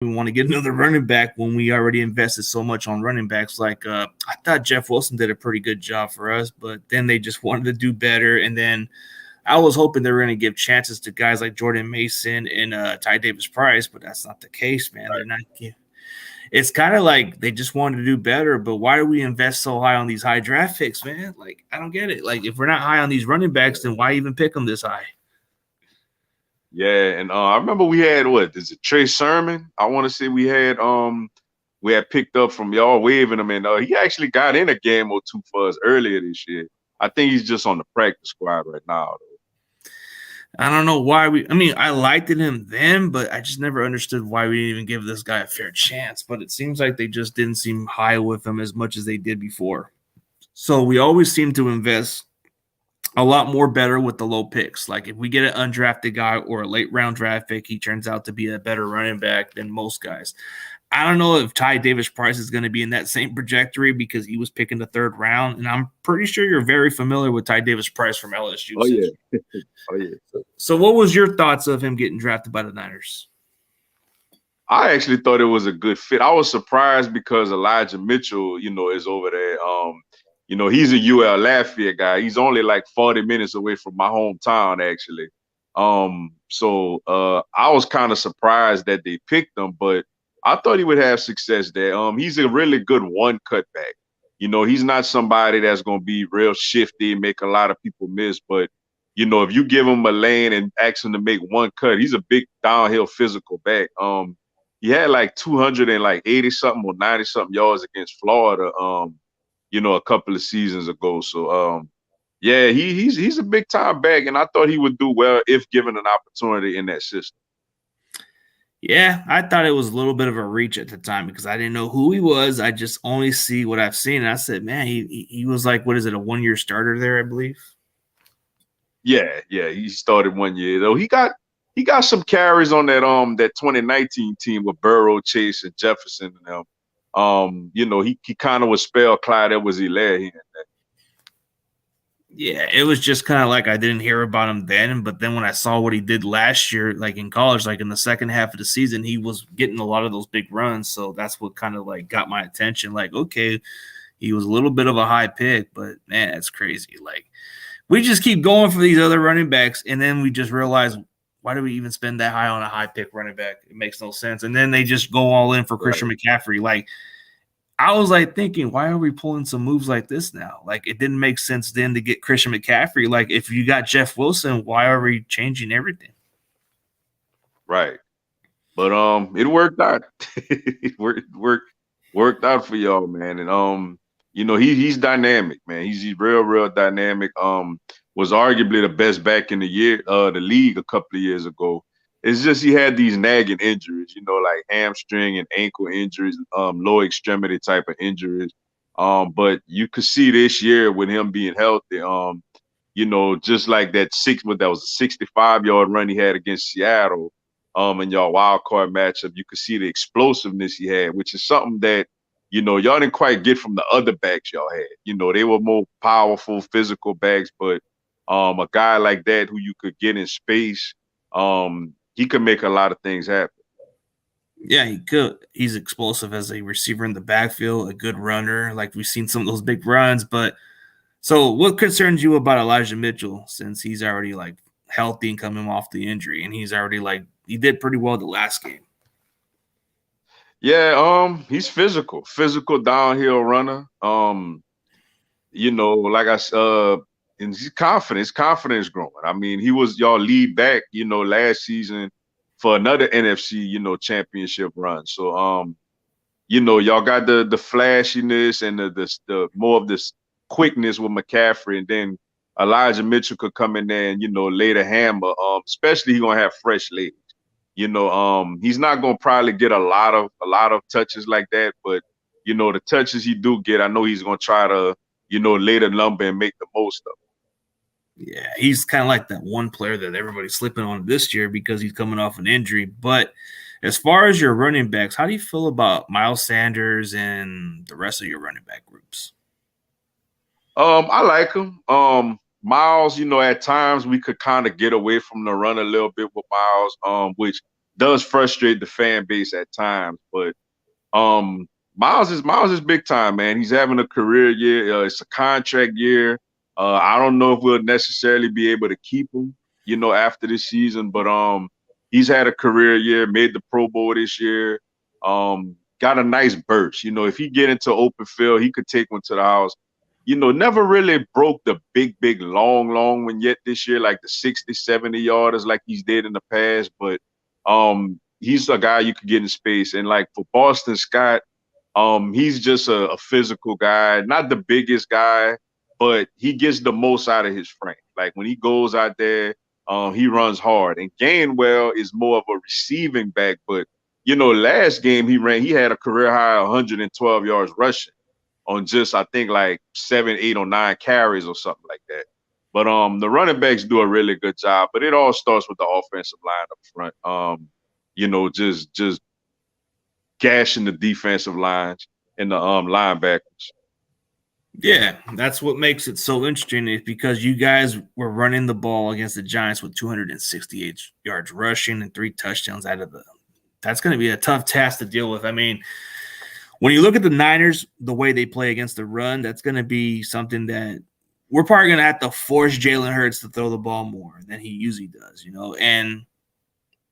we want to get another running back when we already invested so much on running backs. Like I thought Jeff Wilson did a pretty good job for us, but then they just wanted to do better. And then I was hoping they were going to give chances to guys like Jordan Mason and Ty Davis Price, but that's not the case, man. They're not. It's kind of like they just wanted to do better, but why do we invest so high on these high draft picks, man? Like I don't get it. Like if we're not high on these running backs, then why even pick them this high? Yeah, and I remember we had is it Trey Sermon? I want to say we had picked up from y'all waving him, and he actually got in a game or two for us earlier this year. I think he's just on the practice squad right now, though. I don't know why I mean, I liked him then, but I just never understood why we didn't even give this guy a fair chance. But it seems like they just didn't seem high with him as much as they did before. So we always seem to invest a lot more better with the low picks. Like if we get an undrafted guy or a late round draft pick, he turns out to be a better running back than most guys. I don't know if Ty Davis Price is going to be in that same trajectory because he was picking the third round. And I'm pretty sure you're very familiar with Ty Davis Price from LSU. Oh, yeah. Oh, yeah. So what was your thoughts of him getting drafted by the Niners? I actually thought it was a good fit. I was surprised because Elijah Mitchell, is over there. He's a UL Lafayette guy. He's only like 40 minutes away from my hometown, actually. So I was kind of surprised that they picked him, but I thought he would have success there. He's a really good one cutback. He's not somebody that's going to be real shifty, make a lot of people miss. But, if you give him a lane and ask him to make one cut, he's a big downhill physical back. He had like 280 something or 90 something yards against Florida, a couple of seasons ago. So, yeah, he's a big time back, and I thought he would do well if given an opportunity in that system. Yeah, I thought it was a little bit of a reach at the time because I didn't know who he was. I just only see what I've seen. And I said, man, he was like, what is it, a 1 year starter there, I believe? Yeah, he started 1 year though. He got some carries on that 2019 team with Burrow, Chase, and Jefferson and them. He kind of was spell Clyde Edwards-Helaire here and there. Yeah, it was just kind of like I didn't hear about him then, but then when I saw what he did last year, like in college, like in the second half of the season, he was getting a lot of those big runs. So that's what kind of like got my attention. Like, okay, he was a little bit of a high pick, but man, it's crazy. Like, we just keep going for these other running backs, and then we just realize, why do we even spend that high on a high pick running back? It makes no sense. And then they just go all in for Christian McCaffrey. Like, I was like thinking, why are we pulling some moves like this now? Like, it didn't make sense then to get Christian McCaffrey. Like, if you got Jeff Wilson, why are we changing everything? Right. But it worked out. It worked out for y'all, man. And he's dynamic, man. He's real dynamic. Was arguably the best back in the league a couple of years ago. It's just he had these nagging injuries, like hamstring and ankle injuries, lower extremity type of injuries. But you could see this year with him being healthy, just like that was a 65-yard run he had against Seattle, in your wild card matchup, you could see the explosiveness he had, which is something that, y'all didn't quite get from the other backs y'all had. They were more powerful, physical backs, but a guy like that who you could get in space, he could make a lot of things happen. Yeah, he could. He's explosive as a receiver in the backfield, a good runner. Like we've seen some of those big runs. But so what concerns you about Elijah Mitchell since he's already like healthy and coming off the injury and he's already like he did pretty well the last game? Yeah, he's physical downhill runner. Like I said, and he's confidence growing. I mean, he was y'all lead back, last season for another NFC, championship run. So, y'all got the flashiness and the more of this quickness with McCaffrey, and then Elijah Mitchell could come in there and lay the hammer. Especially he's gonna have fresh legs. He's not gonna probably get a lot of touches like that, but the touches he do get, I know he's gonna try to lay the number and make the most of it. Yeah, he's kind of like that one player that everybody's slipping on this year because he's coming off an injury. But as far as your running backs, how do you feel about Miles Sanders and the rest of your running back groups? I like him. Miles, at times we could kind of get away from the run a little bit with Miles, which does frustrate the fan base at times. But Miles is big time, man. He's having a career year. It's a contract year. I don't know if we'll necessarily be able to keep him, after this season. But he's had a career year, made the Pro Bowl this year. Got a nice burst. If he get into open field, he could take one to the house. Never really broke the big, long one yet this year, like the 60, 70 yarders like he's did in the past. But he's a guy you could get in space. And like for Boston Scott, he's just a physical guy, not the biggest guy, but he gets the most out of his frame. Like when he goes out there, he runs hard. And Gainwell is more of a receiving back, but last game he had a career high 112 yards rushing on just I think like 7, 8, or 9 carries or something like that. But the running backs do a really good job. But it all starts with the offensive line up front. Just gashing the defensive lines and the linebackers. Yeah, that's what makes it so interesting is because you guys were running the ball against the Giants with 268 yards rushing and 3 touchdowns out of them. That's going to be a tough task to deal with. I mean, when you look at the Niners, the way they play against the run, that's going to be something that we're probably going to have to force Jalen Hurts to throw the ball more than he usually does, and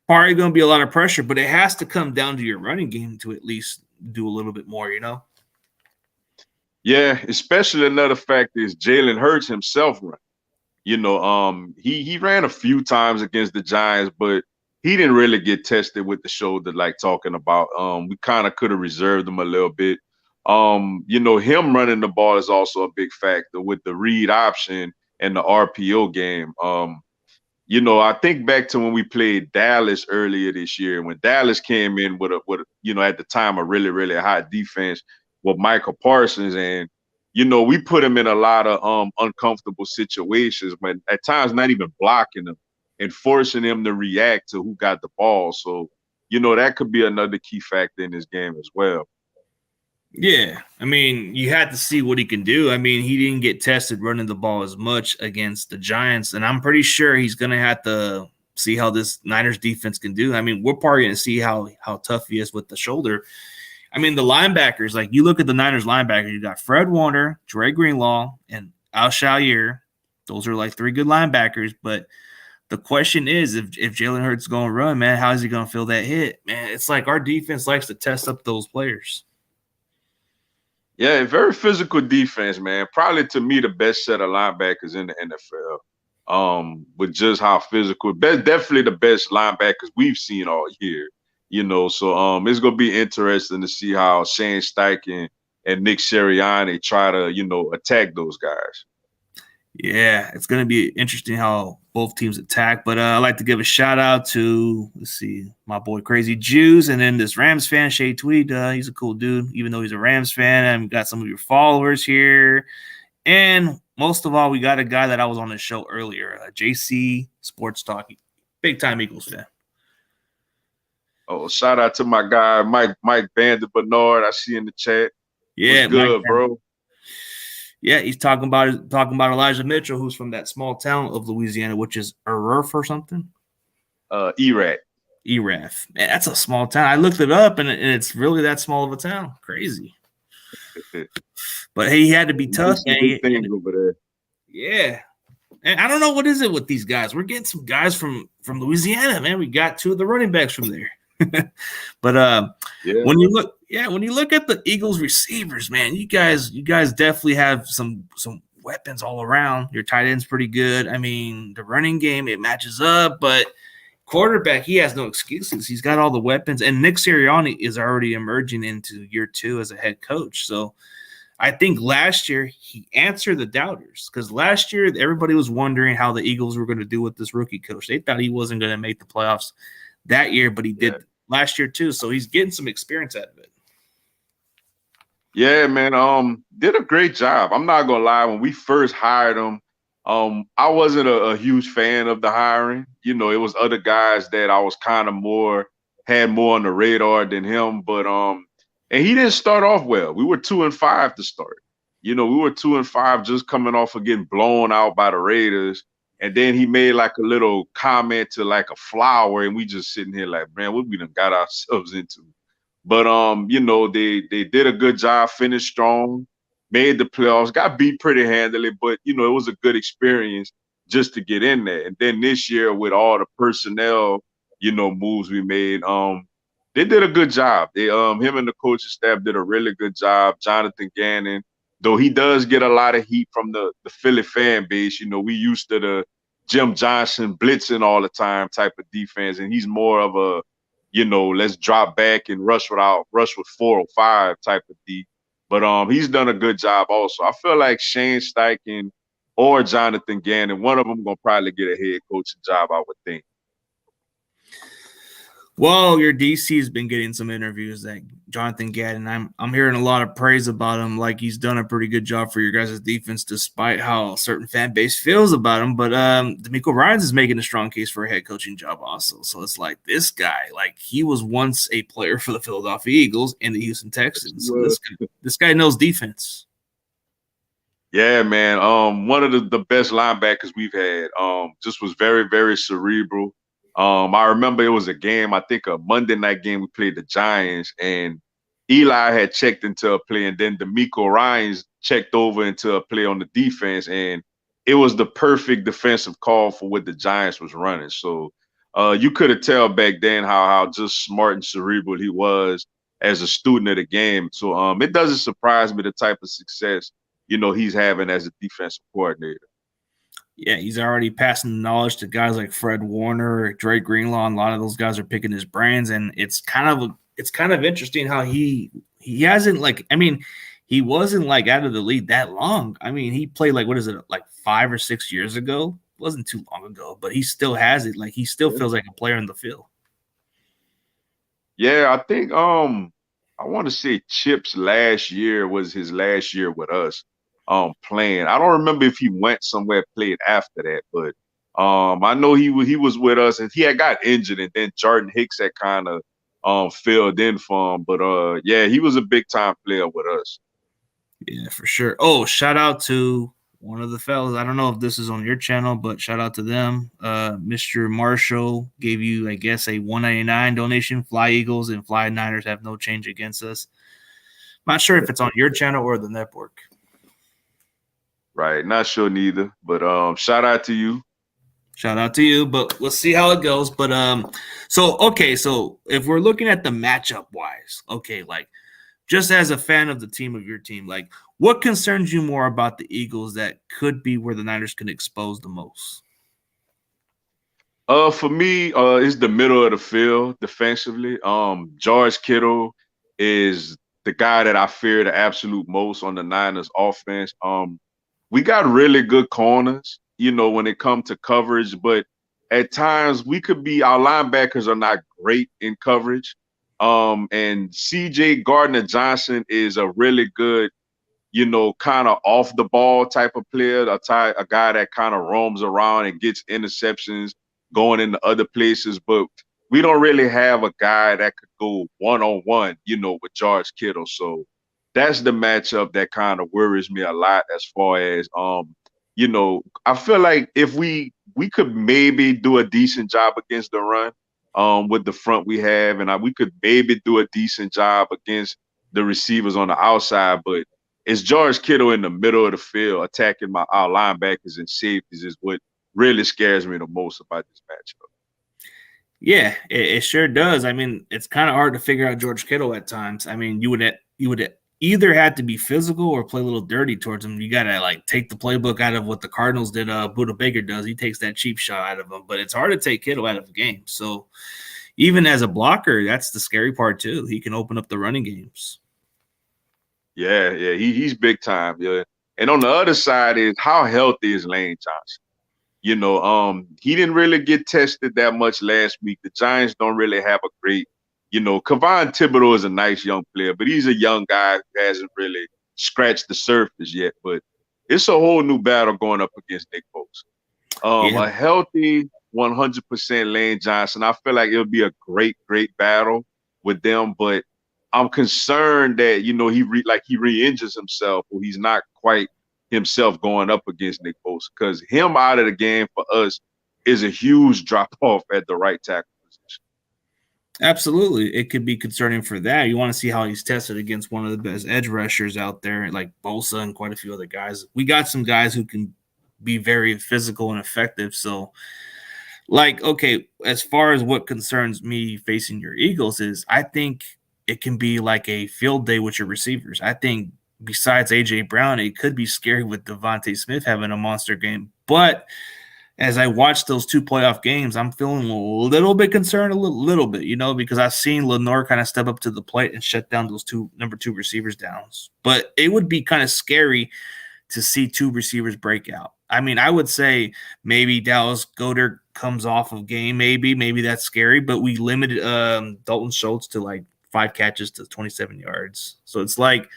probably going to be a lot of pressure, but it has to come down to your running game to at least do a little bit more, Yeah, especially another fact is Jalen Hurts himself run. He ran a few times against the Giants, but he didn't really get tested with the shoulder like talking about. We kind of could have reserved him a little bit. Him running the ball is also a big factor with the read option and the RPO game. I think back to when we played Dallas earlier this year, when Dallas came in with at the time a really, really hot defense with Michael Parsons, and we put him in a lot of uncomfortable situations, but at times not even blocking him and forcing him to react to who got the ball. So, that could be another key factor in this game as well. Yeah, I mean, you had to see what he can do. I mean, he didn't get tested running the ball as much against the Giants, and I'm pretty sure he's going to have to see how this Niners defense can do. I mean, we're probably going to see how tough he is with the shoulder. I mean, the linebackers, like you look at the Niners linebackers, you got Fred Warner, Dre Greenlaw, and Al-Shaair. Those are like 3 good linebackers, but the question is, if Jalen Hurts is going to run, man, how is he going to feel that hit? Man, it's like our defense likes to test up those players. Yeah, very physical defense, man. Probably to me the best set of linebackers in the NFL. With just how physical, definitely the best linebackers we've seen all year. So it's gonna be interesting to see how Shane Steichen and Nick Sirianni try to attack those guys. Yeah, it's going to be interesting how both teams attack. But I'd like to give a shout out to, my boy Crazy Jews, and then this Rams fan, Shay Tweed. He's a cool dude, even though he's a Rams fan. And we got some of your followers here. And most of all, we got a guy that I was on the show earlier, JC Sports Talk, big time Eagles fan. Oh, shout out to my guy, Mike Bandit Bernard. I see in the chat. Yeah, what's good, bro? Yeah, he's talking about Elijah Mitchell, who's from that small town of Louisiana, which is Eraf or something. Eraf. Man, that's a small town. I looked it up, and it's really that small of a town. Crazy. But hey, he had to be tough. Over there. Yeah, and I don't know what is it with these guys. We're getting some guys from Louisiana, man. We got 2 of the running backs from there. But when you look at the Eagles receivers, man, you guys definitely have some weapons all around. Your tight end's pretty good. I mean, the running game, it matches up, but quarterback, he has no excuses. He's got all the weapons, and Nick Sirianni is already emerging into year 2 as a head coach. So I think last year he answered the doubters, because last year everybody was wondering how the Eagles were going to do with this rookie coach. They thought he wasn't going to make the playoffs that year, but he did last year too. So he's getting some experience out of it. Yeah, man. Did a great job. I'm not gonna lie. When we first hired him, I wasn't a huge fan of the hiring. It was other guys that I was kind of had more on the radar than him. But and he didn't start off well. We were 2-5 to start. We were 2-5, just coming off of getting blown out by the Raiders. And then he made like a little comment to like a flower, and we just sitting here like, man, what we done got ourselves into. But they did a good job, finished strong, made the playoffs, got beat pretty handily, but it was a good experience just to get in there. And then this year with all the personnel, moves we made, they did a good job. They him and the coaching staff did a really good job. Jonathan Gannon, though he does get a lot of heat from the Philly fan base. We used to the Jim Johnson blitzing all the time type of defense, and he's more of a let's drop back and rush with 4 or 5 type of D. But he's done a good job also. I feel like Shane Steichen or Jonathan Gannon, one of them gonna probably get a head coaching job, I would think. Well, your DC has been getting some interviews, that Jonathan Gannon. I'm hearing a lot of praise about him. Like, he's done a pretty good job for your guys' defense, despite how a certain fan base feels about him. But D'Amico Ryans is making a strong case for a head coaching job also. So it's like, this guy, like, he was once a player for the Philadelphia Eagles and the Houston Texans. So this guy knows defense. Yeah, man. One of the best linebackers we've had. Just was very, very cerebral. I remember it was a game, I think a Monday night game, we played the Giants, and Eli had checked into a play, and then D'Amico Ryans checked over into a play on the defense, and it was the perfect defensive call for what the Giants was running. So you could have tell back then how just smart and cerebral he was as a student of the game. So it doesn't surprise me the type of success he's having as a defensive coordinator. Yeah, he's already passing the knowledge to guys like Fred Warner, Drake Greenlaw, and a lot of those guys are picking his brains, and it's kind of interesting how he hasn't, like, I mean, he wasn't like out of the league that long. I mean, he played like, what is it, like 5 or 6 years ago? It wasn't too long ago, but he still has it. Like, he still feels like a player in the field. Yeah, I think I want to say Chip's last year was his last year with us playing. I don't remember if he went somewhere played after that, but I know he was with us, and he had got injured, and then Jordan Hicks had kind of filled in for him. But yeah, he was a big time player with us. Yeah, for sure. Oh, shout out to one of the fellas. I don't know if this is on your channel, but shout out to them. Mr. Marshall gave you, I guess, a $1.99 donation. Fly Eagles and Fly Niners have no change against us. Not sure if it's on your channel or the network. Right, not sure neither, but shout out to you. Shout out to you, but let's see how it goes. But so if we're looking at the matchup wise, okay, like, just as a fan of the team of your team, like, what concerns you more about the Eagles that could be where the Niners can expose the most? For me, it's the middle of the field defensively. George Kittle is the guy that I fear the absolute most on the Niners offense. We got really good corners, when it comes to coverage, but at times our linebackers are not great in coverage. And CJ Gardner Johnson is a really good, kind of off the ball type of player, a guy that kind of roams around and gets interceptions going into other places. But we don't really have a guy that could go one-on-one, with George Kittle. So that's the matchup that kind of worries me a lot as far as, I feel like if we could maybe do a decent job against the run, with the front we have, and we could maybe do a decent job against the receivers on the outside, but it's George Kittle in the middle of the field attacking our linebackers and safeties is what really scares me the most about this matchup. Yeah, it sure does. I mean, it's kind of hard to figure out George Kittle at times. I mean, you would either have to be physical or play a little dirty towards him. You gotta, like, take the playbook out of what the Cardinals did. Buda Baker does. He takes that cheap shot out of him, but it's hard to take Kittle out of the game. So even as a blocker, that's the scary part too. He can open up the running games. Yeah, he's big time. Yeah, and on the other side is how healthy is Lane Johnson. He didn't really get tested that much last week. The Giants don't really have a great, Kayvon Thibodeau is a nice young player, but he's a young guy who hasn't really scratched the surface yet. But it's a whole new battle going up against Nick Bosa. Yeah. A healthy 100% Lane Johnson, I feel like it'll be a great, great battle with them. But I'm concerned that, he re-injures himself, or he's not quite himself going up against Nick Bosa, because him out of the game for us is a huge drop off at the right tackle position. Absolutely. It could be concerning for that. You want to see how he's tested against one of the best edge rushers out there, like Bosa and quite a few other guys. We got some guys who can be very physical and effective. So, like, okay, as far as what concerns me facing your Eagles is I think it can be like a field day with your receivers. I think besides A.J. Brown, it could be scary with Devontae Smith having a monster game. But as I watch those two playoff games, I'm feeling a little bit concerned, a little bit, because I've seen Lenore kind of step up to the plate and shut down those number two receivers downs. But it would be kind of scary to see two receivers break out. I mean, I would say maybe Dallas Goedert comes off of game, maybe that's scary, but we limited Dalton Schultz to like 5 catches to 27 yards. So it's like,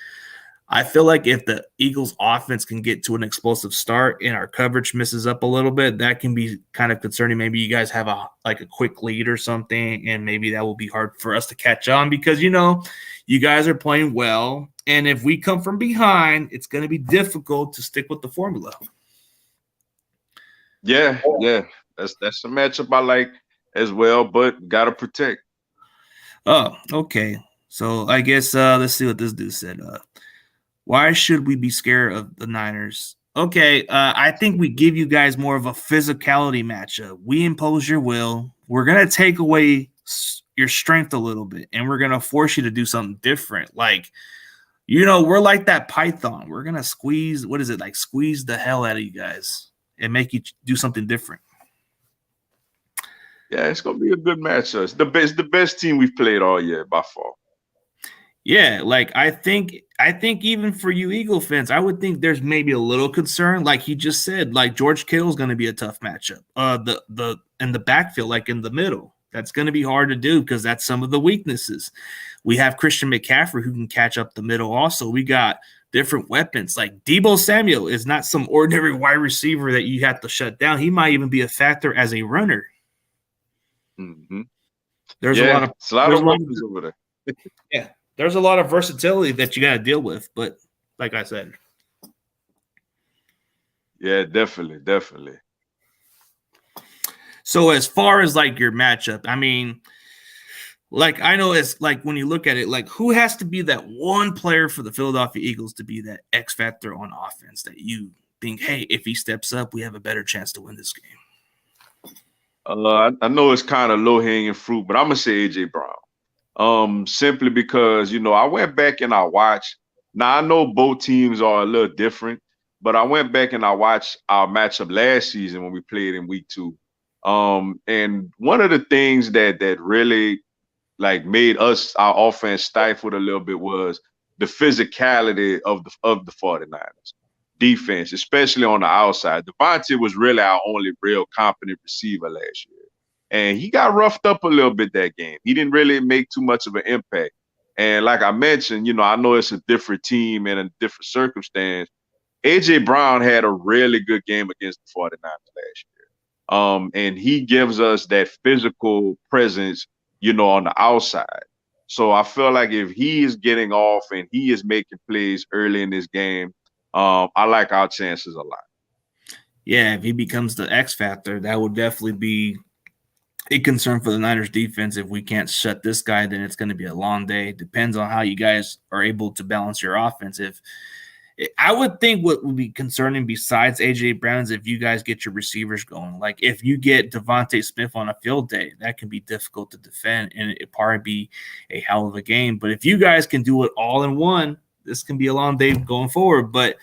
I feel like if the Eagles offense can get to an explosive start and our coverage misses up a little bit, that can be kind of concerning. Maybe you guys have a quick lead or something, and maybe that will be hard for us to catch on because, you guys are playing well. And if we come from behind, it's going to be difficult to stick with the formula. Yeah. That's a matchup I like as well, but got to protect. Oh, okay. So I guess let's see what this dude said. Why should we be scared of the Niners? Okay, I think we give you guys more of a physicality matchup. We impose your will. We're going to take away your strength a little bit, and we're going to force you to do something different. Like, we're like that python. We're going to squeeze the hell out of you guys and make you do something different. Yeah, it's going to be a good matchup. It's the best team we've played all year by far. Yeah, like I think even for you Eagle fans, I would think there's maybe a little concern, like he just said, like George Kittle's going to be a tough matchup. The in the backfield, like in the middle, that's going to be hard to do because that's some of the weaknesses. We have Christian McCaffrey who can catch up the middle. Also, we got different weapons. Like Deebo Samuel is not some ordinary wide receiver that you have to shut down. He might even be a factor as a runner. Mm-hmm. There's a lot of weapons over there. Yeah. There's a lot of versatility that you got to deal with, but like I said. Yeah, definitely. So as far as like your matchup, I mean, like I know it's like when you look at it, like who has to be that one player for the Philadelphia Eagles to be that X factor on offense that you think, hey, if he steps up, we have a better chance to win this game? I know it's kind of low hanging fruit, but I'm gonna say AJ Brown. Simply because, I went back and I watched. Now I know both teams are a little different, but I went back and I watched our matchup last season when we played in week 2. And one of the things that really like made our offense stifled a little bit was the physicality of the 49ers defense, especially on the outside. Devontae was really our only real competent receiver last year. And he got roughed up a little bit that game. He didn't really make too much of an impact. And like I mentioned, I know it's a different team and a different circumstance. AJ Brown had a really good game against the 49ers last year. And he gives us that physical presence, on the outside. So I feel like if he is getting off and he is making plays early in this game, I like our chances a lot. Yeah, if he becomes the X factor, that would definitely be a concern for the Niners defense. If we can't shut this guy, then it's going to be a long day. Depends on how you guys are able to balance your offense. If I would think what would be concerning besides AJ Brown is if you guys get your receivers going. Like if you get Devontae Smith on a field day, that can be difficult to defend and it probably be a hell of a game. But if you guys can do it all in one, this can be a long day going forward. But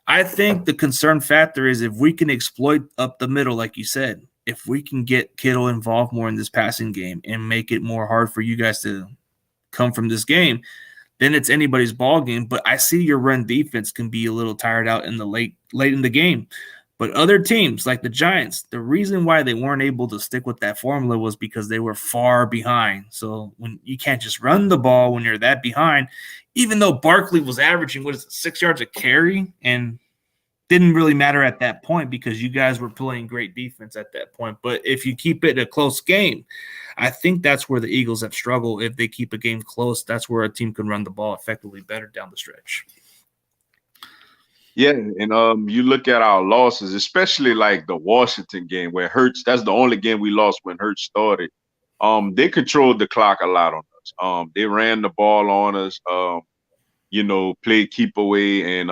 I think the concern factor is if we can exploit up the middle, like you said, if we can get Kittle involved more in this passing game and make it more hard for you guys to come from this game, then it's anybody's ball game. But I see your run defense can be a little tired out in the late in the game. But other teams like the Giants, the reason why they weren't able to stick with that formula was because they were far behind. So when you can't just run the ball when you're that behind, even though Barkley was averaging 6 yards a carry and didn't really matter at that point because you guys were playing great defense at that point. But if you keep it a close game, I think that's where the Eagles have struggled. If they keep a game close, that's where a team can run the ball effectively better down the stretch. Yeah, and you look at our losses, especially like the Washington game where Hurts. That's the only game we lost when Hurts started. They controlled the clock a lot on us. They ran the ball on us. Played keep away and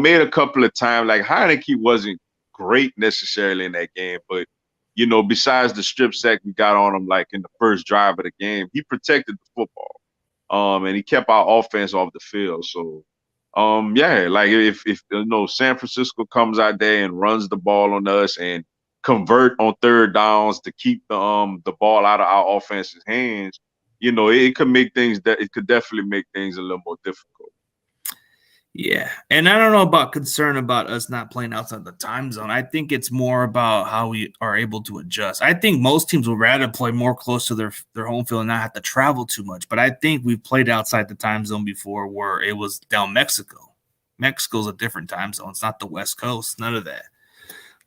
made a couple of times. Like Heineke wasn't great necessarily in that game, but besides the strip sack we got on him like in the first drive of the game, he protected the football. And he kept our offense off the field. So yeah, like if San Francisco comes out there and runs the ball on us and convert on third downs to keep the ball out of our offense's hands, it could make things that it could definitely make things a little more difficult. Yeah. And I don't know about concern about us not playing outside the time zone. I think it's more about how we are able to adjust. I think most teams would rather play more close to their home field and not have to travel too much. But I think we've played outside the time zone before where it was down Mexico. Mexico's a different time zone. It's not the West Coast, none of that.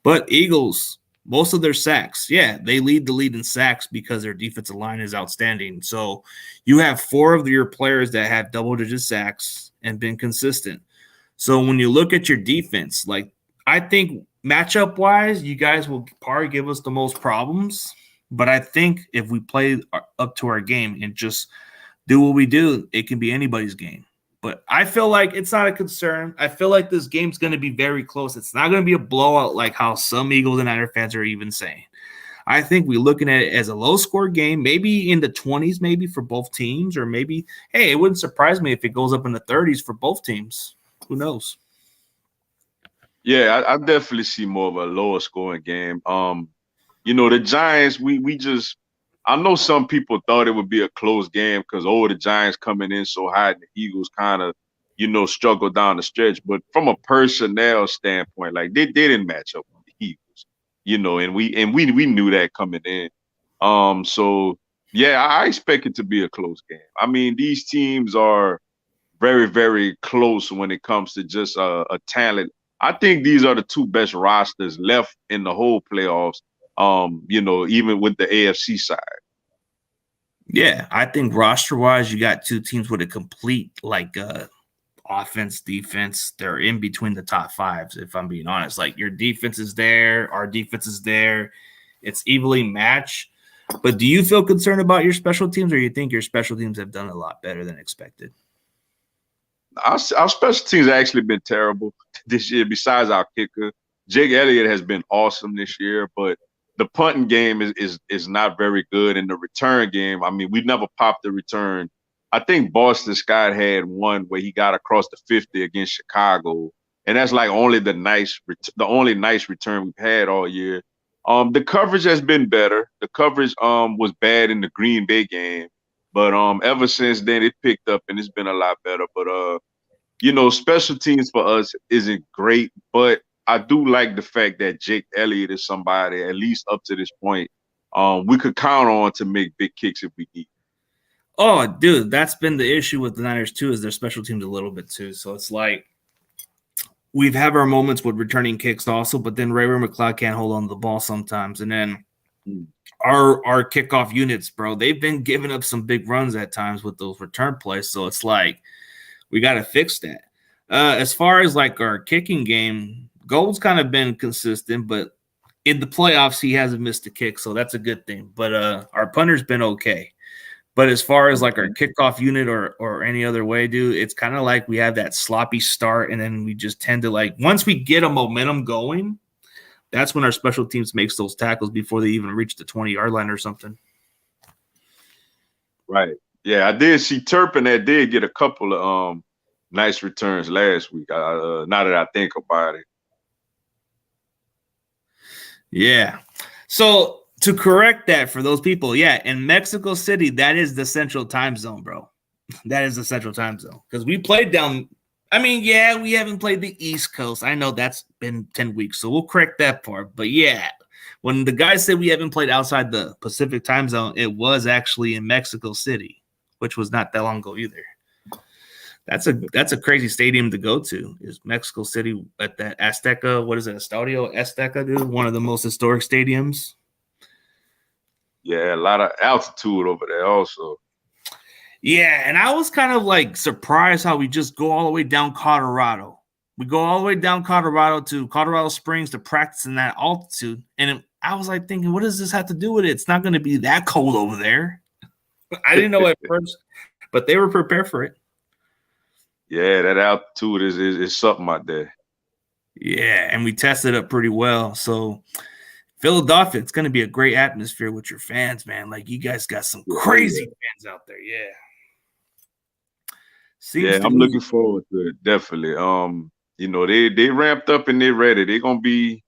But Eagles, most of their sacks, yeah, they lead the lead in sacks because their defensive line is outstanding. So you have 4 of your players that have double-digit sacks and been consistent. So when you look at your defense, like I think matchup-wise, you guys will probably give us the most problems. But I think if we play up to our game and just do what we do, it can be anybody's game. But I feel like it's not a concern. I feel like this game's going to be very close. It's not going to be a blowout like how some Eagles and Niner fans are even saying. I think we're looking at it as a low-score game, maybe in the 20s, maybe for both teams, or maybe, hey, it wouldn't surprise me if it goes up in the 30s for both teams. Who knows? Yeah, I definitely see more of a lower scoring game. The Giants, we just I know some people thought it would be a close game because the Giants coming in so hot and the Eagles kind of, struggle down the stretch. But from a personnel standpoint, like they didn't match up with the Eagles, and we knew that coming in. So yeah, I expect it to be a close game. I mean, these teams are very, very close when it comes to just a talent. I think these are the 2 best rosters left in the whole playoffs. Even with the AFC side. Yeah, I think roster-wise, you got 2 teams with a complete offense, defense. They're in between the top 5s, if I'm being honest. Like your defense is there, our defense is there. It's evenly matched. But do you feel concerned about your special teams, or you think your special teams have done a lot better than expected? Our special teams have actually been terrible this year. Besides our kicker, Jake Elliott has been awesome this year, but the punting game is not very good. In the return game, I mean, we never popped the return. I think Boston Scott had one where he got across the 50 against Chicago, and that's like the only nice return we've had all year. The coverage has been better. The coverage was bad in the Green Bay game, but ever since then it picked up and it's been a lot better. But special teams for us isn't great, but I do like the fact that Jake Elliott is somebody, at least up to this point, we could count on to make big kicks if we need. Oh, dude, that's been the issue with the Niners too, is their special teams a little bit too. So it's like we've had our moments with returning kicks also, but then Ray McLeod can't hold on to the ball sometimes. And then our kickoff units, bro, they've been giving up some big runs at times with those return plays. So it's like we got to fix that. As far as like our kicking game, Gold's kind of been consistent, but in the playoffs, he hasn't missed a kick, so that's a good thing. But our punter's been okay. But as far as like our kickoff unit or any other way, dude, it's kind of like we have that sloppy start, and then we just tend to like once we get a momentum going, that's when our special teams makes those tackles before they even reach the 20-yard line or something. Right. Yeah, I did see Turpin that did get a couple of nice returns last week. Now that I think about it. Yeah. So to correct that for those people, yeah, in Mexico City, that is the central time zone, bro. That is the central time zone because we played down. I mean, yeah, we haven't played the East Coast. I know that's been 10 weeks, so we'll correct that part. But yeah, when the guys said we haven't played outside the Pacific time zone, it was actually in Mexico City, which was not that long ago either. That's a crazy stadium to go to. Is Mexico City at that Azteca? What is it? Estadio Azteca, dude? One of the most historic stadiums. Yeah, a lot of altitude over there also. Yeah, and I was kind of like surprised how we just go all the way down Colorado. We go all the way down Colorado to Colorado Springs to practice in that altitude. And I was like thinking, what does this have to do with it? It's not going to be that cold over there. I didn't know at first, but they were prepared for it. Yeah, that altitude is something out there. Yeah, and we tested up pretty well. So Philadelphia, it's going to be a great atmosphere with your fans, man. Like you guys got some Oh crazy yeah. fans out there. Yeah. Yeah, Seems to I'm be. looking forward to it, definitely. They ramped up and they're ready. They're gonna be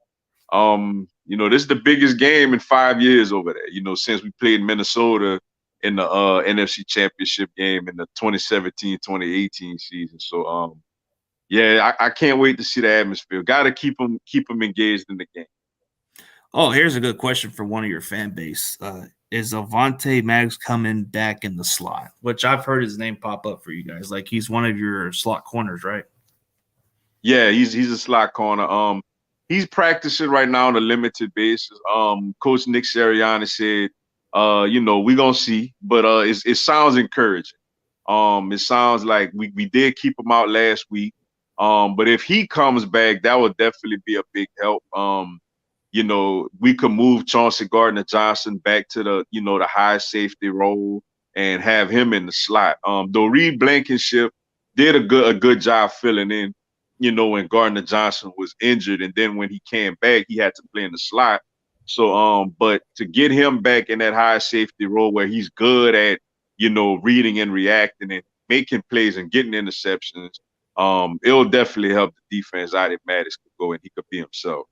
this is the biggest game in 5 years over there, since we played Minnesota in the NFC Championship game in the 2017-2018 season. So yeah, I can't wait to see the atmosphere. Gotta keep them engaged in the game. Oh, here's a good question for one of your fan base. Is Avante Maggs coming back in the slot? Which I've heard his name pop up for you guys. Like he's one of your slot corners, right? Yeah, he's a slot corner. He's practicing right now on a limited basis. Coach Nick Sirianni said, we're gonna see, but it sounds encouraging. It sounds like we did keep him out last week. But if he comes back, that would definitely be a big help. We could move Chauncey Gardner-Johnson back to the high safety role and have him in the slot. Though Reed Blankenship did a good job filling in, when Gardner Johnson was injured, and then when he came back, he had to play in the slot. So, but to get him back in that high safety role where he's good at, reading and reacting and making plays and getting interceptions, it'll definitely help the defense out if Maddox could go and he could be himself.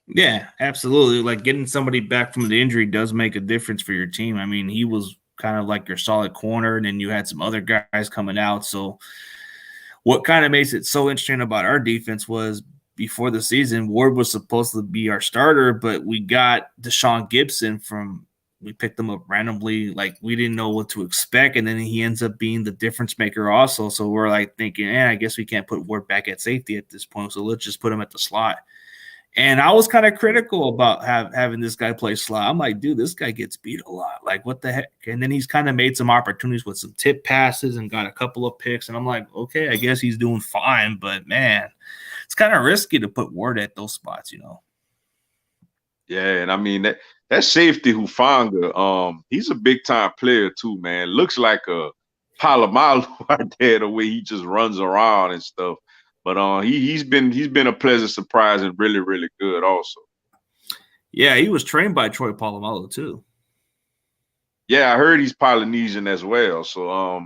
Yeah, absolutely. Like getting somebody back from the injury does make a difference for your team. I mean, he was kind of like your solid corner, and then you had some other guys coming out. So what kind of makes it so interesting about our defense was before the season, Ward was supposed to be our starter, but we got Deshaun Gibson we picked him up randomly. Like we didn't know what to expect. And then he ends up being the difference maker also. So we're like thinking, I guess we can't put Ward back at safety at this point. So let's just put him at the slot. And I was kind of critical about having this guy play slot. I'm like, dude, this guy gets beat a lot. Like, what the heck? And then he's kind of made some opportunities with some tip passes and got a couple of picks. And I'm like, okay, I guess he's doing fine. But, man, it's kind of risky to put Ward at those spots, Yeah, and I mean that safety Hufanga, he's a big time player too, man. Looks like a Palomalo out there, the way he just runs around and stuff. But he's been a pleasant surprise and really, really good also. Yeah, he was trained by Troy Polamalu too. Yeah, I heard he's Polynesian as well. So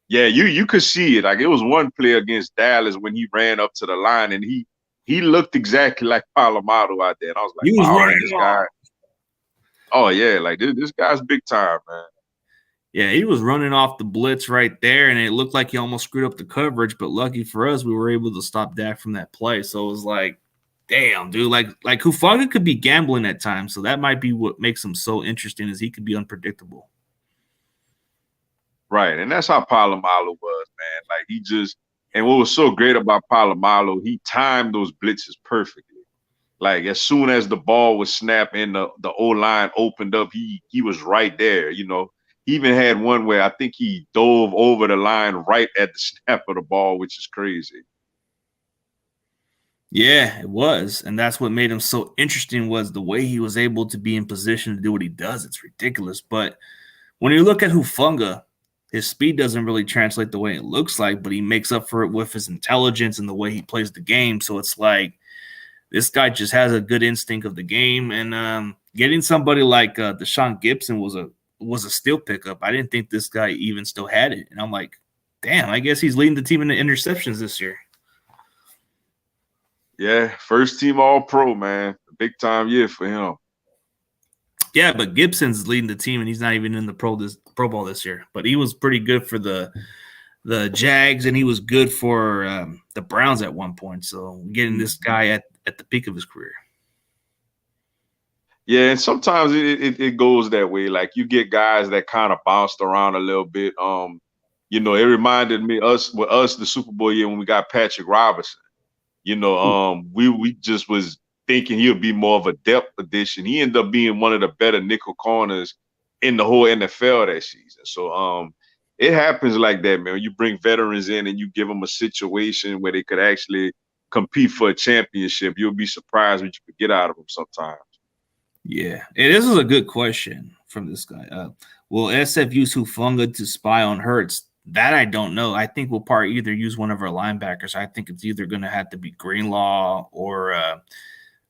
yeah, you could see it. Like it was one play against Dallas when he ran up to the line and he looked exactly like Palomado out there. And I was like, He was wow, man, running this guy. Oh yeah, like this guy's big time, man. Yeah, he was running off the blitz right there, and it looked like he almost screwed up the coverage. But lucky for us, we were able to stop Dak from that play. So it was like, damn, dude, like Hufanga could be gambling at times. So that might be what makes him so interesting, is he could be unpredictable. Right, and that's how Palomalo was, man. Like and what was so great about Palomalo, he timed those blitzes perfectly. Like as soon as the ball was snapped and the O line opened up, he was right there. He even had one where I think he dove over the line right at the snap of the ball, which is crazy. Yeah, it was, and that's what made him so interesting, was the way he was able to be in position to do what he does. It's ridiculous. But when you look at Hufanga, his speed doesn't really translate the way it looks like, but he makes up for it with his intelligence and the way he plays the game. So it's like, this guy just has a good instinct of the game, and getting somebody like Deshaun Gibson was a steal pickup. I didn't think this guy even still had it, and I'm like, damn, I guess he's leading the team in the interceptions this year. Yeah, first team All Pro, man, big time year for him. Yeah, but Gibson's leading the team, and he's not even in the Pro Bowl this year. But he was pretty good for the Jags, and he was good for the Browns at one point. So getting this guy at the peak of his career. Yeah, and sometimes it goes that way. Like you get guys that kind of bounced around a little bit. It reminded me the Super Bowl year when we got Patrick Robinson. We just was thinking he'll be more of a depth addition. He ended up being one of the better nickel corners in the whole NFL that season. So it happens like that, man. You bring veterans in and you give them a situation where they could actually compete for a championship. You'll be surprised what you could get out of them sometimes. Yeah, this is a good question from this guy. Will SF use Hufunga to spy on Hurts? That I don't know. I think we'll probably either use one of our linebackers. I think it's either going to have to be Greenlaw or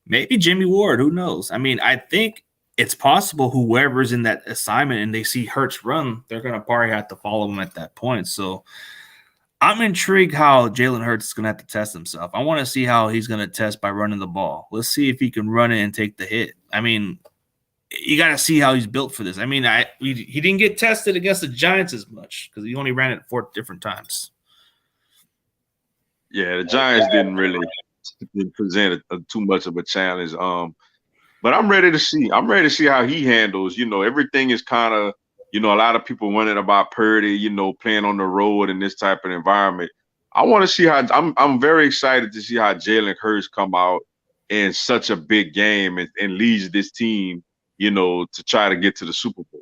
maybe Jimmy Ward. Who knows? I mean, I think it's possible whoever's in that assignment and they see Hurts run, they're going to probably have to follow him at that point. So I'm intrigued how Jalen Hurts is going to have to test himself. I want to see how he's going to test by running the ball. Let's see if he can run it and take the hit. I mean, you got to see how he's built for this. I mean, he didn't get tested against the Giants as much because he only ran it 4 different times. Yeah, the Giants didn't present too much of a challenge. But I'm ready to see. I'm ready to see how he handles. Everything is kind of, a lot of people wondering about Purdy, playing on the road in this type of environment. I want to see how. I'm very excited to see how Jalen Hurts come out in such a big game and leads this team, to try to get to the Super Bowl.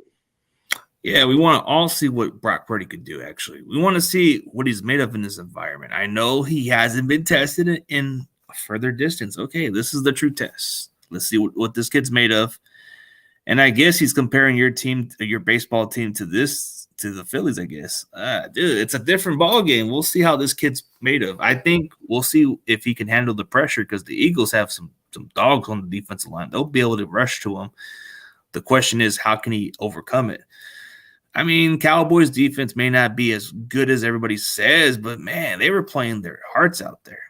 Yeah, we want to all see what Brock Purdy could do, actually. We want to see what he's made of in this environment. I know he hasn't been tested in a further distance. Okay, this is the true test. Let's see what this kid's made of. And I guess he's comparing your team, your baseball team, to the Phillies, I guess. Dude, it's a different ball game. We'll see how this kid's made of. I think we'll see if he can handle the pressure because the Eagles have some dogs on the defensive line. They'll be able to rush to him. The question is, how can he overcome it? I mean, Cowboys defense may not be as good as everybody says, but man, they were playing their hearts out there.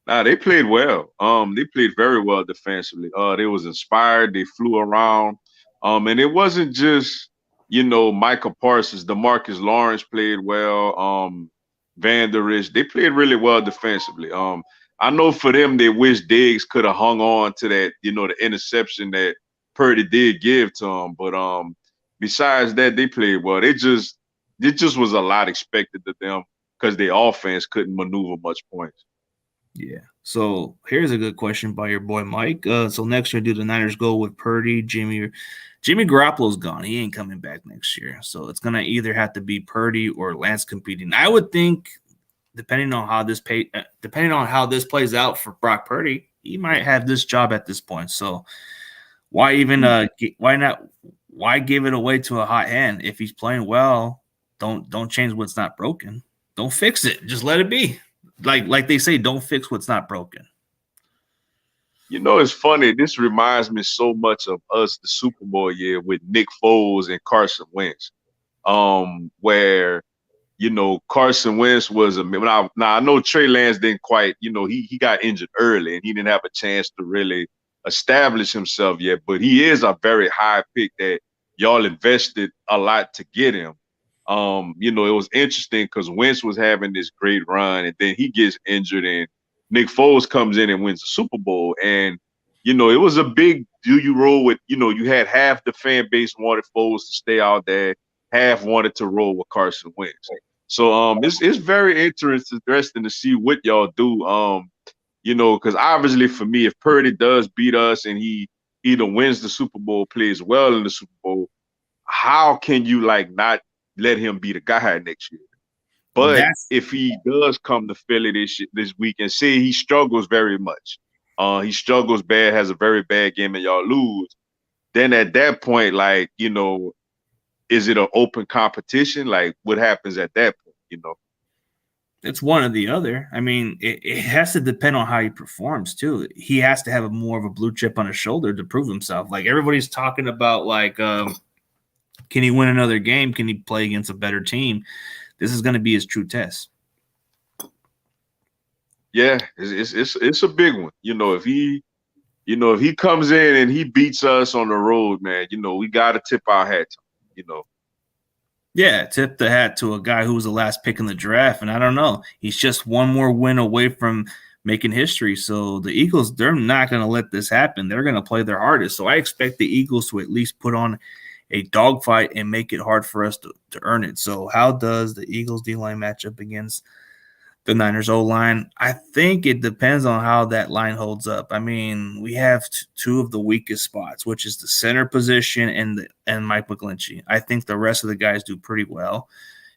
Nah, they played well. They played very well defensively. They was inspired. They flew around. And it wasn't just, Michael Parsons. DeMarcus Lawrence played well. Van Der Esch, they played really well defensively. I know for them, they wish Diggs could have hung on to that, the interception that Purdy did give to him. But besides that, they played well. It just was a lot expected of them because their offense couldn't maneuver much points. Yeah. So here's a good question by your boy Mike. So next year, do the Niners go with Purdy, Jimmy Garoppolo's gone. He ain't coming back next year. So it's gonna either have to be Purdy or Lance competing. I would think, depending on how this plays out for Brock Purdy, he might have this job at this point. So why even why give it away to a hot hand if he's playing well? Don't change what's not broken. Don't fix it. Just let it be. Like they say, don't fix what's not broken. It's funny. This reminds me so much of us the Super Bowl year with Nick Foles and Carson Wentz, where Carson Wentz was now I know Trey Lance didn't quite, he got injured early and he didn't have a chance to really establish himself yet, but he is a very high pick that y'all invested a lot to get him. It was interesting because Wentz was having this great run and then he gets injured and Nick Foles comes in and wins the Super Bowl. And, it was a big do you roll with, you had half the fan base wanted Foles to stay out there, half wanted to roll with Carson Wentz. So it's very interesting to see what y'all do. Because obviously for me, if Purdy does beat us and he either wins the Super Bowl, plays well in the Super Bowl, how can you not let him be the guy next year? But if he does come to Philly this week and say he struggles very much, he struggles bad, has a very bad game, and y'all lose, then at that point, is it an open competition? What happens at that point? It's one or the other. I mean, it has to depend on how he performs too. He has to have more of a blue chip on his shoulder to prove himself. Like everybody's talking about, can he win another game? Can he play against a better team? This is going to be his true test. Yeah, it's a big one. If he comes in and he beats us on the road, man, we got to tip our hat to him, Yeah, tip the hat to a guy who was the last pick in the draft. And I don't know, he's just one more win away from making history. So the Eagles, they're not going to let this happen. They're going to play their hardest. So I expect the Eagles to at least put on a dogfight and make it hard for us to earn it. So how does the Eagles D-line match up against The Niners O-line, I think it depends on how that line holds up. I mean, we have two of the weakest spots, which is the center position and Mike McGlinchey. I think the rest of the guys do pretty well.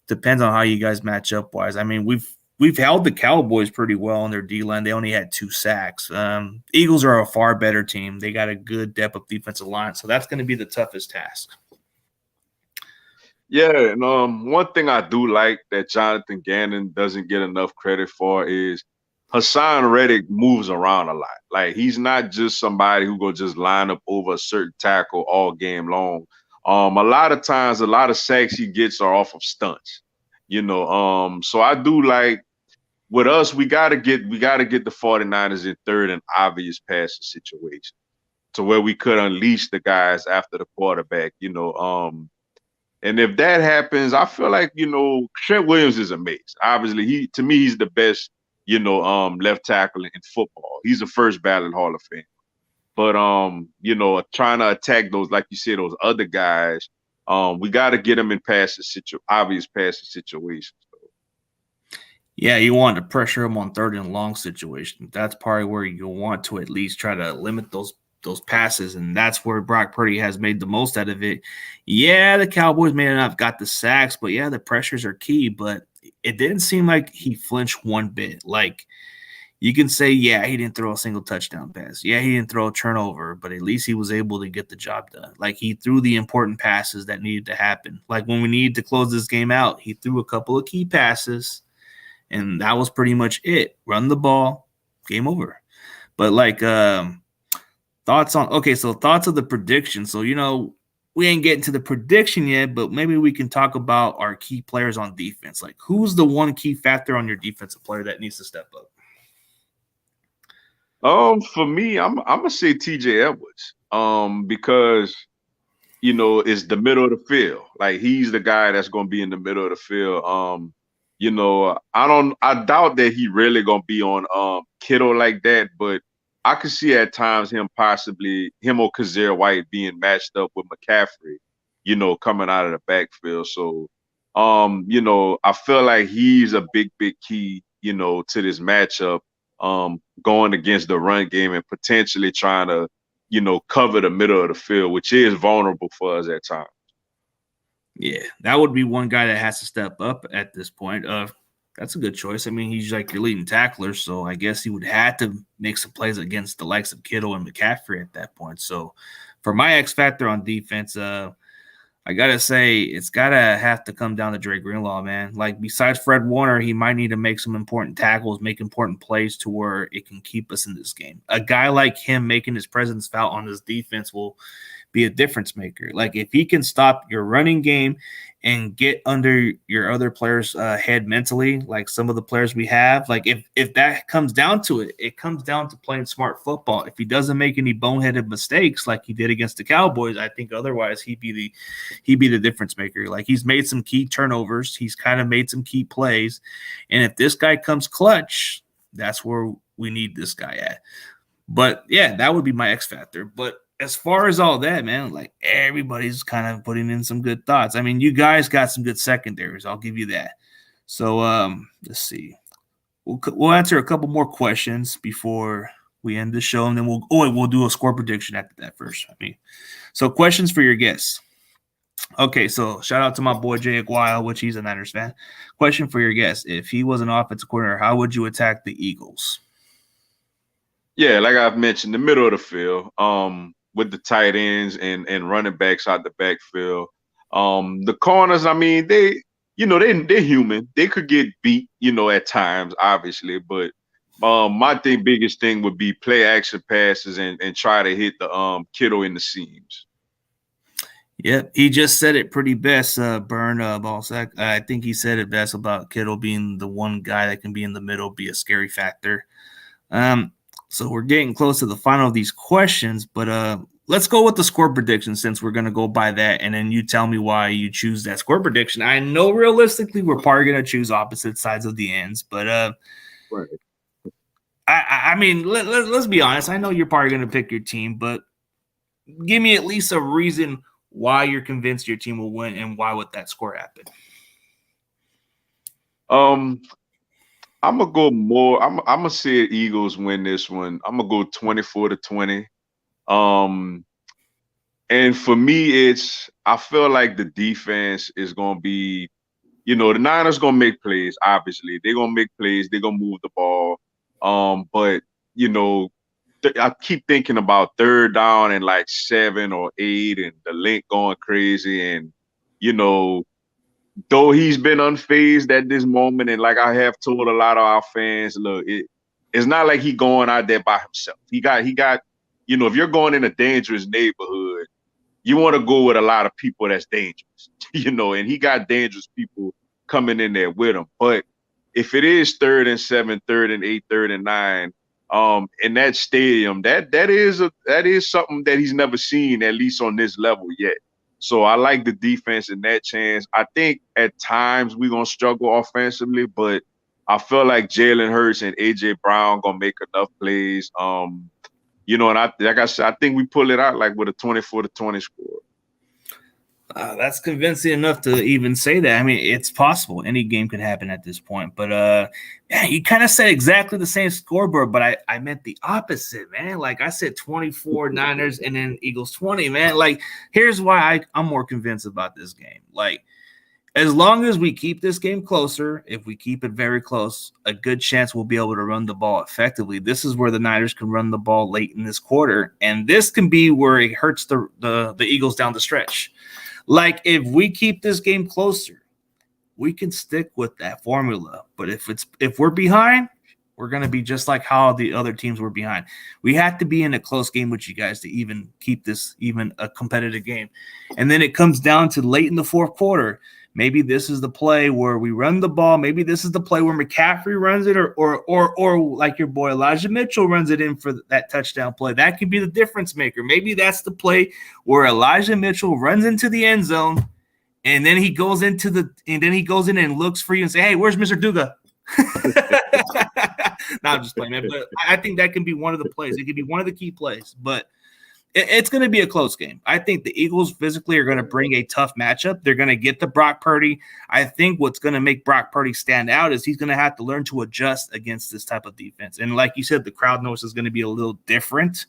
Depends on how you guys match up wise. I mean, we've held the Cowboys pretty well on their D line. They only had 2 sacks. Eagles are a far better team. They got a good depth of defensive line, so that's going to be the toughest task. Yeah, and one thing I do like that Jonathan Gannon doesn't get enough credit for is Hassan Reddick moves around a lot. Like he's not just somebody who go just line up over a certain tackle all game long. A lot of times, a lot of sacks he gets are off of stunts. So I do like with us, we gotta get the 49ers in third and obvious passing situation to where we could unleash the guys after the quarterback. And if that happens, I feel like, Trent Williams is amazing. Obviously, to me, he's the best, left tackle in football. He's a first ballot Hall of Fame. But trying to attack those, like you said, those other guys, we got to get them in obvious passing situations. Yeah, you want to pressure them on third and long situation. That's probably where you want to at least try to limit those passes, and that's where Brock Purdy has made the most out of it. Yeah, the Cowboys may not have got the sacks, but yeah, the pressures are key. But it didn't seem like he flinched one bit. Like you can say, yeah, he didn't throw a single touchdown pass. Yeah, he didn't throw a turnover, but at least he was able to get the job done. Like he threw the important passes that needed to happen. Like when we needed to close this game out, he threw a couple of key passes. And that was pretty much it. Run the ball, game over. But like thoughts of the prediction. So, we ain't getting to the prediction yet, but maybe we can talk about our key players on defense. Like who's the one key factor on your defensive player that needs to step up? For me, I'm gonna say TJ Edwards. Because it's the middle of the field. Like he's the guy that's gonna be in the middle of the field. I doubt that he really gonna be on Kittle like that, but I could see at times him or Kazir White being matched up with McCaffrey, coming out of the backfield. So I feel like he's a big key, to this matchup, going against the run game and potentially trying to, cover the middle of the field, which is vulnerable for us at times. Yeah, that would be one guy that has to step up at this point. That's a good choice. I mean, he's like your leading tackler, so I guess he would have to make some plays against the likes of Kittle and McCaffrey at that point. So for my X factor on defense, I gotta say it's gotta have to come down to Dre Greenlaw, man. Like besides Fred Warner, he might need to make some important tackles, make important plays to where it can keep us in this game. A guy like him making his presence felt on his defense will be a difference maker. Like if he can stop your running game and get under your other players' head mentally, like some of the players we have, like if that comes down to it, it comes down to playing smart football. If he doesn't make any boneheaded mistakes like he did against the Cowboys, I think otherwise he'd be the difference maker. Like he's made some key turnovers, he's kind of made some key plays, and if this guy comes clutch, that's where we need this guy at. But yeah, that would be my X factor. But as far as all that, man, like everybody's kind of putting in some good thoughts. I mean, you guys got some good secondaries. I'll give you that. So let's see. We'll answer a couple more questions before we end the show, and then we'll do a score prediction after that first. So questions for your guests. Okay, so shout out to my boy Jay Aguayo, which he's a Niners fan. Question for your guest: if he was an offensive coordinator, how would you attack the Eagles? Yeah, like I've mentioned, the middle of the field. With the tight ends and running backs out the backfield. The corners, I mean, they're human. They could get beat, at times, obviously. But my biggest thing would be play action passes and try to hit the Kittle in the seams. Yep, he just said it pretty best, Burn Ballsack. I think he said it best about Kittle being the one guy that can be in the middle, be a scary factor. So we're getting close to the final of these questions, but let's go with the score prediction since we're going to go by that, and then you tell me why you choose that score prediction. I know realistically we're probably going to choose opposite sides of the ends, but right. I mean, let's be honest. I know you're probably going to pick your team, but give me at least a reason why you're convinced your team will win and why would that score happen. I'm gonna go more. I'm gonna say Eagles win this one. I'm gonna go 24-20. Um, and for me, I feel like the defense is gonna be, the Niners gonna make plays. Obviously, they're gonna make plays. They're gonna move the ball. But you know, I keep thinking about third down and like 7 or 8, and the link going crazy, and you know, though he's been unfazed at this moment, and like I have told a lot of our fans, look, it's not like he going out there by himself. He got, if you're going in a dangerous neighborhood, you want to go with a lot of people that's dangerous, and he got dangerous people coming in there with him. But if it is 3rd and 7, 3rd and 8, 3rd and 9, in that stadium, that is something that he's never seen, at least on this level yet. So I like the defense in that chance. I think at times we're gonna struggle offensively, but I feel like Jalen Hurts and AJ Brown gonna make enough plays. And like I said, I think we pull it out like with a 24-20 score. That's convincing enough to even say that. I mean, it's possible. Any game could happen at this point. But man, you kind of said exactly the same scoreboard, but I meant the opposite, man. Like I said 24 Niners and then Eagles 20, man. Like, here's why I'm more convinced about this game. Like, as long as we keep this game closer, if we keep it very close, a good chance we'll be able to run the ball effectively. This is where the Niners can run the ball late in this quarter, and this can be where it hurts the Eagles down the stretch. Like, if we keep this game closer, we can stick with that formula. But if we're behind, we're going to be just like how the other teams were behind. We have to be in a close game with you guys to even keep this even a competitive game. And then it comes down to late in the fourth quarter. Maybe this is the play where we run the ball. Maybe this is the play where McCaffrey runs it, or like your boy Elijah Mitchell runs it in for that touchdown play. That could be the difference maker. Maybe that's the play where Elijah Mitchell runs into the end zone, and then he goes in and looks for you and say, "Hey, where's Mr. Dugas?" No, I'm just playing, man. But I think that can be one of the plays. It could be one of the key plays, but it's going to be a close game. I think the Eagles physically are going to bring a tough matchup. They're going to get the Brock Purdy. I think what's going to make Brock Purdy stand out is he's going to have to learn to adjust against this type of defense. And like you said, the crowd noise is going to be a little different.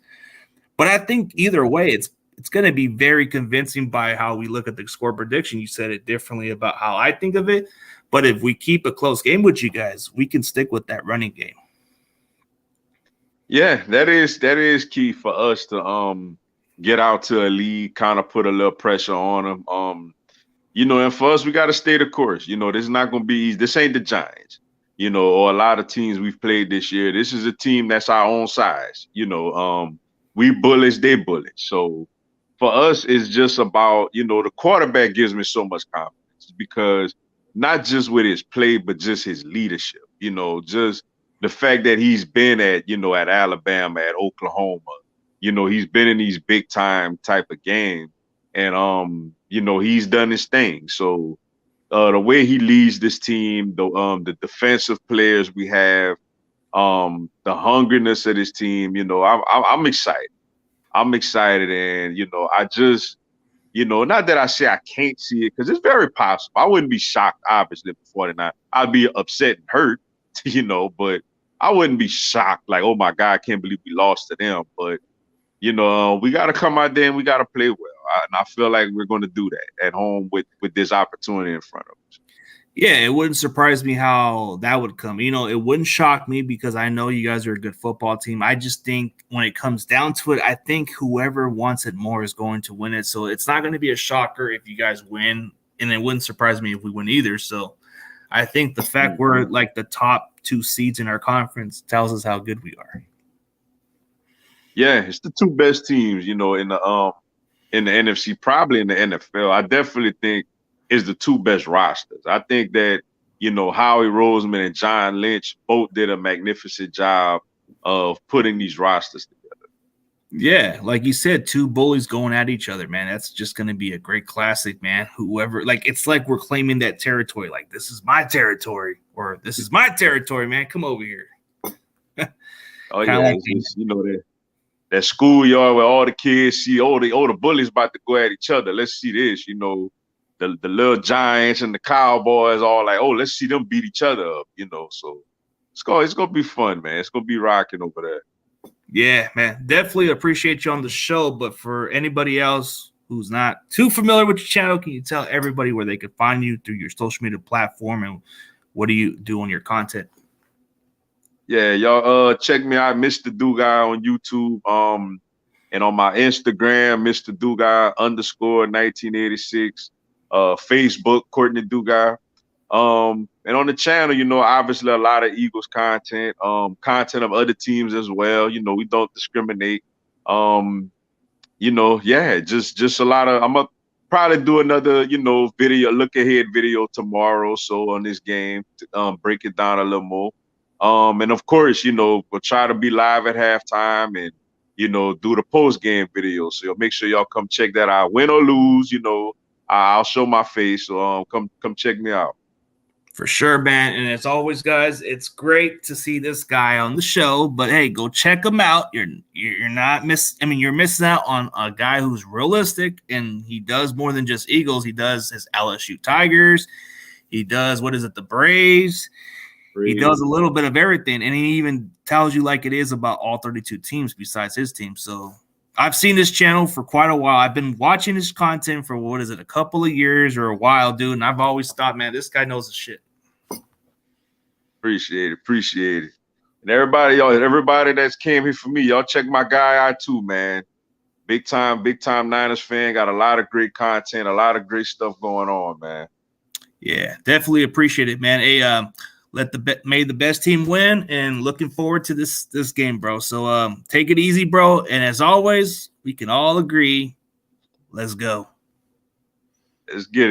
But I think either way, it's going to be very convincing by how we look at the score prediction. You said it differently about how I think of it. But if we keep a close game with you guys, we can stick with that running game. Yeah, that is key for us to get out to a lead, kind of put a little pressure on them. And for us, we got to stay the course. This is not going to be easy. This ain't the Giants, or a lot of teams we've played this year. This is a team that's our own size. We bullish, they bullish. So for us, it's just about, the quarterback gives me so much confidence because not just with his play, but just his leadership, just the fact that he's been at Alabama, at Oklahoma, he's been in these big time type of games, and he's done his thing. So the way he leads this team, the defensive players we have, the hungriness of this team, I'm excited. I'm excited, and I just, not that I say I can't see it, because it's very possible. I wouldn't be shocked, obviously, before tonight. I'd be upset and hurt, but I wouldn't be shocked, like, oh my God, I can't believe we lost to them. But we got to come out there and we got to play well, and I feel like we're going to do that at home with this opportunity in front of us. Yeah, it wouldn't surprise me how that would come. It wouldn't shock me because I know you guys are a good football team. I just think when it comes down to it, I think whoever wants it more is going to win it. So it's not going to be a shocker if you guys win, and it wouldn't surprise me if we win either. So I think the fact we're like the top 2 seeds in our conference tells us how good we are. Yeah, it's the 2 best teams, in the NFC, probably in the NFL. I definitely think is the 2 best rosters. I think that, Howie Roseman and John Lynch both did a magnificent job of putting these rosters together. Yeah, like you said, 2 bullies going at each other, man. That's just going to be a great classic, man. Whoever, like, it's like we're claiming that territory. Like, this is my territory, or this is my territory, man. Come over here. Oh yeah, like that schoolyard where all the kids see, the bullies about to go at each other. Let's see this, the little Giants and the Cowboys all like, oh, let's see them beat each other up, so it's gonna be fun, man. It's gonna be rocking over there. Yeah, man. Definitely appreciate you on the show. But for anybody else who's not too familiar with your channel, can you tell everybody where they could find you through your social media platform and what do you do on your content? Yeah, y'all check me out, Mr. Dugas on YouTube. And on my Instagram, Mr. Dugas _ 1986. Facebook, Courtney Dugas. And on the channel, you know, obviously a lot of Eagles content, content of other teams as well. You know, we don't discriminate. Um, you know, yeah, just a lot of. I'm gonna probably do another, you know, video, look ahead video tomorrow. So on this game, to, break it down a little more. And of course, you know, we'll try to be live at halftime and you know do the post game video. So make sure y'all come check that out. Win or lose, you know, I'll show my face. So come check me out. For sure, man. And as always, guys, it's great to see this guy on the show. But hey, go check him out. You're not you're missing out on a guy who's realistic and he does more than just Eagles. He does his LSU Tigers. He does the Braves. He does a little bit of everything, and he even tells you like it is about all 32 teams besides his team. So I've seen this channel for quite a while. I've been watching his content for a couple of years or a while, dude. And I've always thought, man, this guy knows his shit. Appreciate it. And everybody that's came here for me, y'all check my guy out too, man. Big time Niners fan. Got a lot of great content, a lot of great stuff going on, man. Yeah, definitely appreciate it, man. Hey, may the best team win, and looking forward to this game, bro. So take it easy, bro. And as always, we can all agree, let's go. Let's get it.